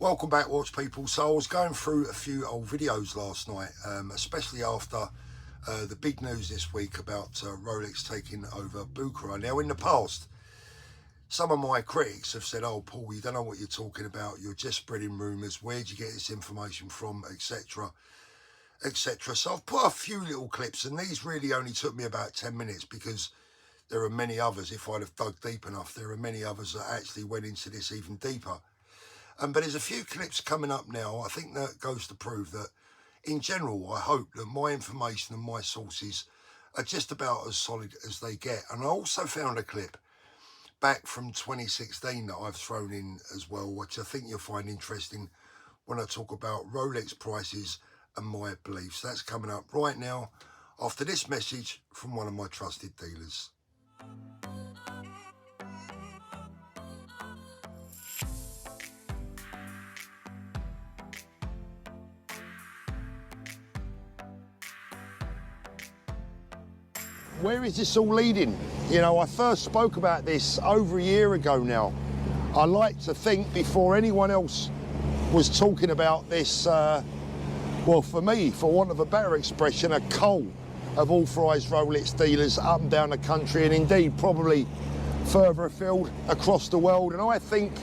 Welcome back, watch people. So I was going through a few old videos last night, especially after the big news this week about Rolex taking over Bucherer. Now, in the past, some of my critics have said, "Oh, Paul, you don't know what you're talking about. You're just spreading rumours. Where'd you get this information from, etc., etc." So I've put a few little clips, and these really only took me about 10 minutes because there are many others. If I'd have dug deep enough, there are many others that actually went into this even deeper. But there's a few clips coming up now. I think that goes to prove that, in general, I hope that my information and my sources are just about as solid as they get. And I also found a clip back from 2016 that I've thrown in as well, which I think you'll find interesting when I talk about Rolex prices and my beliefs. That's coming up right now after this message from one of my trusted dealers. Where is this all leading? You know, I first spoke about this over a year ago now. I like to think before anyone else was talking about this, well, for me, for want of a better expression, a cull of authorised Rolex dealers up and down the country, and indeed probably further afield across the world. And I think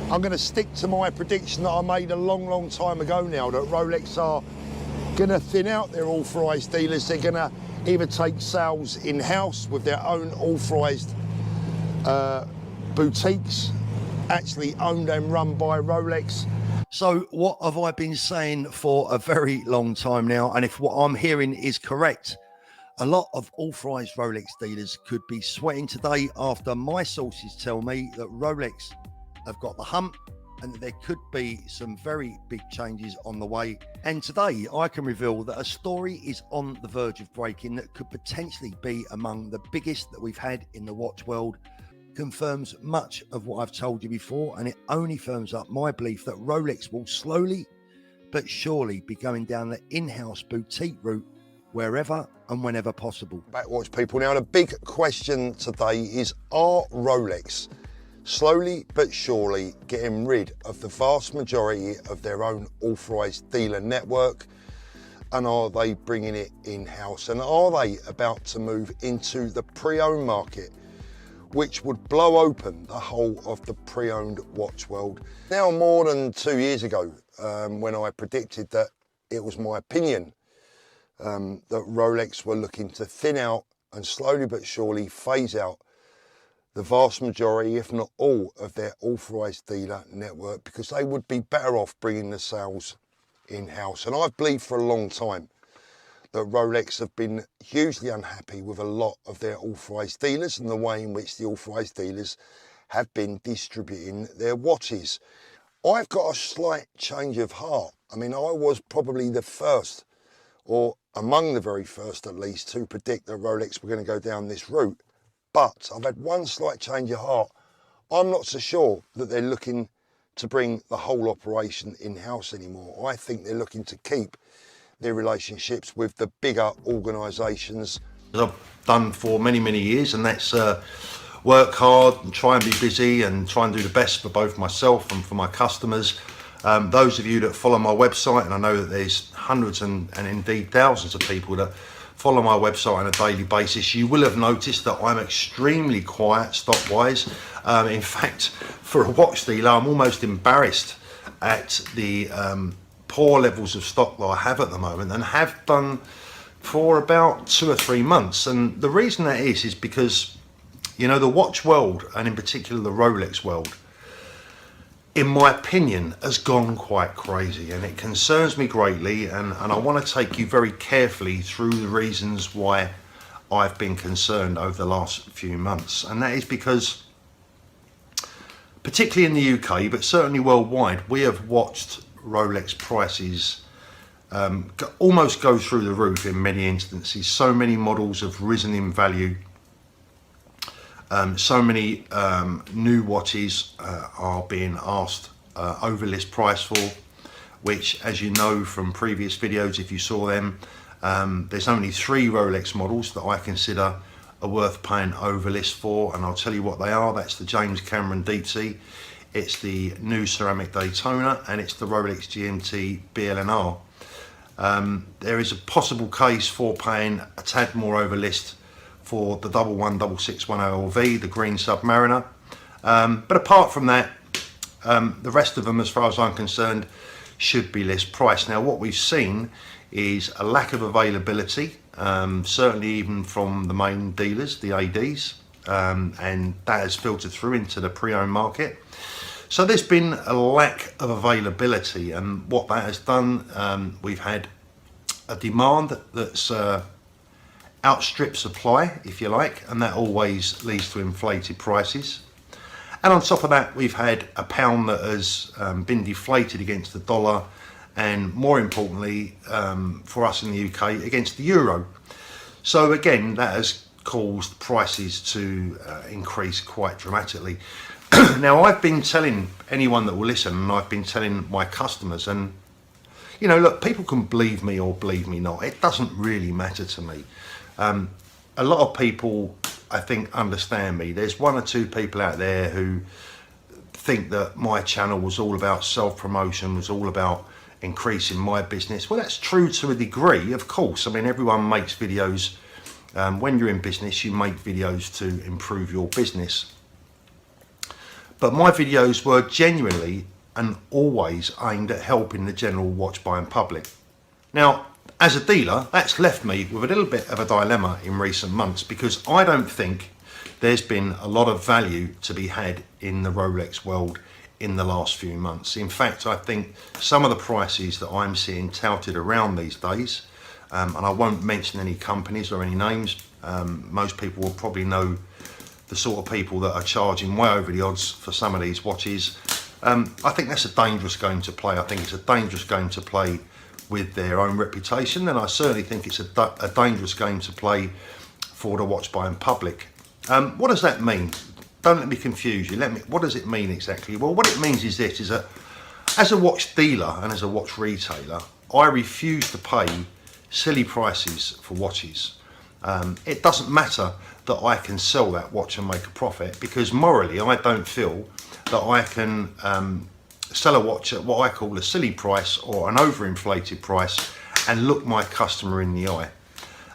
I'm going to stick to my prediction that I made a long time ago now, that Rolex are going to thin out their authorised dealers. They're going to either take sales in-house with their own authorised boutiques, actually owned and run by Rolex. So what have I been saying for a very long time now? And if what I'm hearing is correct, a lot of authorised Rolex dealers could be sweating today after my sources tell me that Rolex have got the hump and that there could be some very big changes on the way. And today I can reveal that a story is on the verge of breaking that could potentially be among the biggest that we've had in the watch world. Confirms much of what I've told you before, and it only firms up my belief that Rolex will slowly but surely be going down the in-house boutique route wherever and whenever possible. Backwatch people, now the big question today is, are Rolex slowly but surely getting rid of the vast majority of their own authorised dealer network, and are they bringing it in-house, and are they about to move into the pre-owned market, which would blow open the whole of the pre-owned watch world? Now, more than 2 years ago, when I predicted that it was my opinion that Rolex were looking to thin out and slowly but surely phase out the vast majority, if not all, of their authorised dealer network, because they would be better off bringing the sales in-house. And I've believed for a long time that Rolex have been hugely unhappy with a lot of their authorised dealers and the way in which the authorised dealers have been distributing their watches. I've got a slight change of heart. I mean, I was probably the first, or among the very first at least, to predict that Rolex were going to go down this route. But I've had one slight change of heart. I'm not so sure that they're looking to bring the whole operation in-house anymore. I think they're looking to keep their relationships with the bigger organisations. I've done for many years, and that's work hard and try and be busy and try and do the best for both myself and for my customers. Those of you that follow my website, and I know that there's hundreds and indeed thousands of people that follow my website on a daily basis, you will have noticed that I'm extremely quiet stock wise. In fact, for a watch dealer, I'm almost embarrassed at the poor levels of stock that I have at the moment, and have done for about 2 or 3 months. And the reason that is because, you know, the watch world, and in particular the Rolex world, in my opinion, has gone quite crazy, and it concerns me greatly, and I want to take you very carefully through the reasons why I've been concerned over the last few months. And that is because, particularly in the UK, but certainly worldwide, we have watched Rolex prices almost go through the roof in many instances. So many models have risen in value. So many new watches are being asked over list price for, which, as you know from previous videos, if you saw them, there's only 3 Rolex models that I consider are worth paying over list for, and I'll tell you what they are. That's the James Cameron Deep Sea it's the new ceramic Daytona, and it's the Rolex GMT BLNR. There is a possible case for paying a tad more over list for the 11661 LV, the green Submariner. But apart from that, the rest of them, as far as I'm concerned, should be list price. Now, what we've seen is a lack of availability, certainly even from the main dealers, the ADs, and that has filtered through into the pre-owned market. So there's been a lack of availability, and what that has done, we've had a demand that's outstripped supply, if you like, and that always leads to inflated prices. And on top of that, we've had a pound that has been deflated against the dollar, and more importantly for us in the UK, against the euro. So again, that has caused prices to increase quite dramatically. Now, I've been telling anyone that will listen, and I've been telling my customers, and you know, look, people can believe me or believe me not. It doesn't really matter to me. A lot of people, I think, understand me. There's one or two people out there who think that my channel was all about self-promotion, was all about increasing my business. Well, that's true to a degree, of course. I mean, everyone makes videos. When you're in business, you make videos to improve your business. But my videos were genuinely and always aimed at helping the general watch buying public. Now, as a dealer, that's left me with a little bit of a dilemma in recent months, because I don't think there's been a lot of value to be had in the Rolex world in the last few months. In fact, I think some of the prices that I'm seeing touted around these days, and I won't mention any companies or any names, most people will probably know the sort of people that are charging way over the odds for some of these watches. I think that's a dangerous game to play. I think it's a dangerous game to play with their own reputation, and I certainly think it's a dangerous game to play for the watch buying public. What does that mean? Don't let me confuse you. What does it mean exactly? Well, what it means is this, is that as a watch dealer and as a watch retailer, I refuse to pay silly prices for watches. It doesn't matter that I can sell that watch and make a profit, because morally I don't feel that I can sell a watch at what I call a silly price or an overinflated price and look my customer in the eye.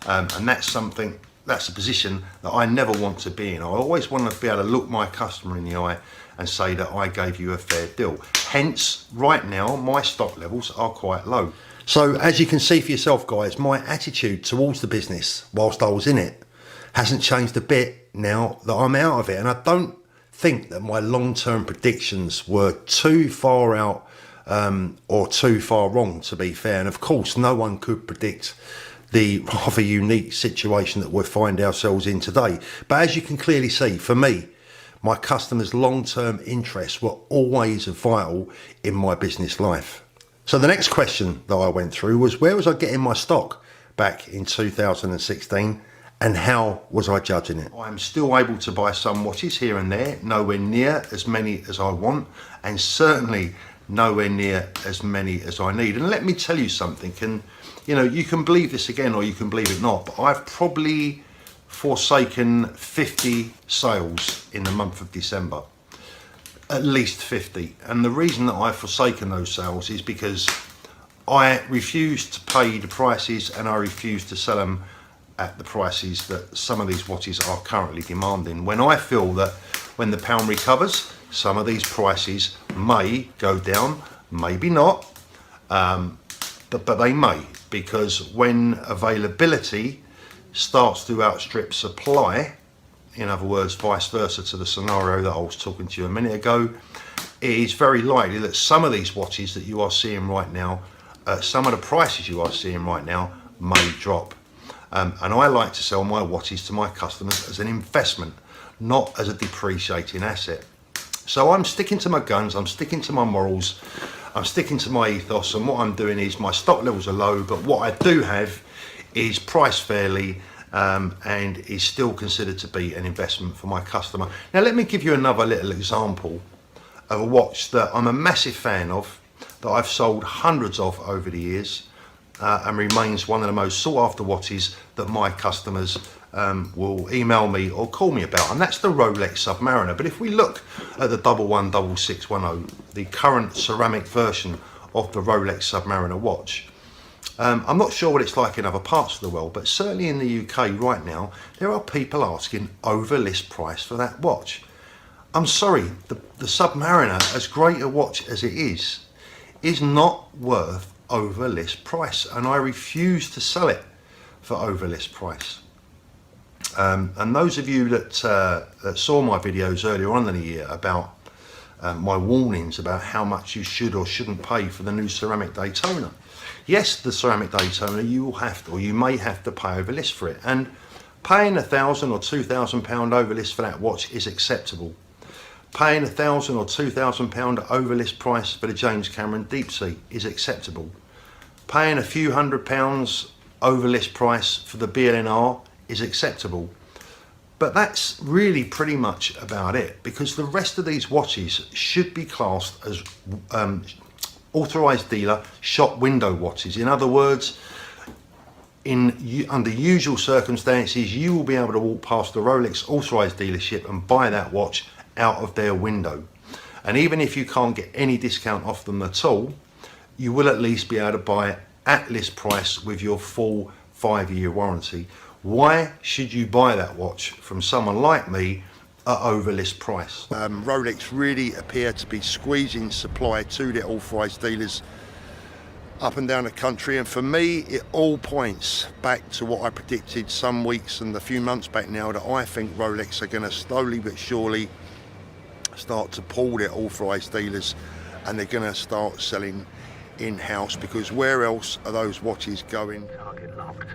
And that's a position that I never want to be in. I always want to be able to look my customer in the eye and say that I gave you a fair deal. Hence, right now, my stock levels are quite low. So as you can see for yourself, guys, my attitude towards the business whilst I was in it hasn't changed a bit now that I'm out of it. And I don't think that my long-term predictions were too far out or too far wrong, to be fair. And of course, no one could predict the rather unique situation that we find ourselves in today. But as you can clearly see, for me, my customers' long-term interests were always vital in my business life. So the next question that I went through was, where was I getting my stock back in 2016? And how was I judging it? I'm still able to buy some watches here and there, nowhere near as many as I want, and certainly nowhere near as many as I need. And let me tell you something, and you know, you can believe this again or you can believe it not, but I've probably forsaken 50 sales in the month of December, at least 50. And the reason that I've forsaken those sales is because I refuse to pay the prices, and I refuse to sell them at the prices that some of these watches are currently demanding, when I feel that when the pound recovers, some of these prices may go down, maybe not, but they may, because when availability starts to outstrip supply, in other words, vice versa to the scenario that I was talking to you a minute ago, it is very likely that some of these watches that you are seeing right now, some of the prices you are seeing right now may drop. And I like to sell my watches to my customers as an investment, not as a depreciating asset. So I'm sticking to my guns, I'm sticking to my morals, I'm sticking to my ethos, and what I'm doing is my stock levels are low, but what I do have is priced fairly and is still considered to be an investment for my customer. Now let me give you another little example of a watch that I'm a massive fan of, that I've sold hundreds of over the years, and remains one of the most sought after watches that my customers will email me or call me about, and that's the Rolex Submariner. But if we look at the 11610, the current ceramic version of the Rolex Submariner watch, I'm not sure what it's like in other parts of the world, but certainly in the UK right now, there are people asking over list price for that watch. I'm sorry, the Submariner, as great a watch as it is not worth over list price, and I refuse to sell it for over list price. And those of you that saw my videos earlier on in the year about my warnings about how much you should or shouldn't pay for the new ceramic Daytona. Yes, the ceramic Daytona, you will have to, or you may have to pay over list for it, and paying £1,000 or £2,000 over list for that watch is acceptable. Paying £1,000 or £2,000 over list price for the James Cameron Deep Sea is acceptable. Paying a few £100 over list price for the BLNR is acceptable. But that's really pretty much about it, because the rest of these watches should be classed as authorised dealer shop window watches. In other words, under usual circumstances, you will be able to walk past the Rolex authorised dealership and buy that watch out of their window. And even if you can't get any discount off them at all, you will at least be able to buy at list price with your full 5-year warranty. Why should you buy that watch from someone like me at over list price? Rolex really appear to be squeezing supply to their authorised dealers up and down the country, and for me it all points back to what I predicted some weeks and a few months back now, that I think Rolex are going to slowly but surely start to pull their authorised dealers, and they're going to start selling in-house, because where else are those watches going? Target locked.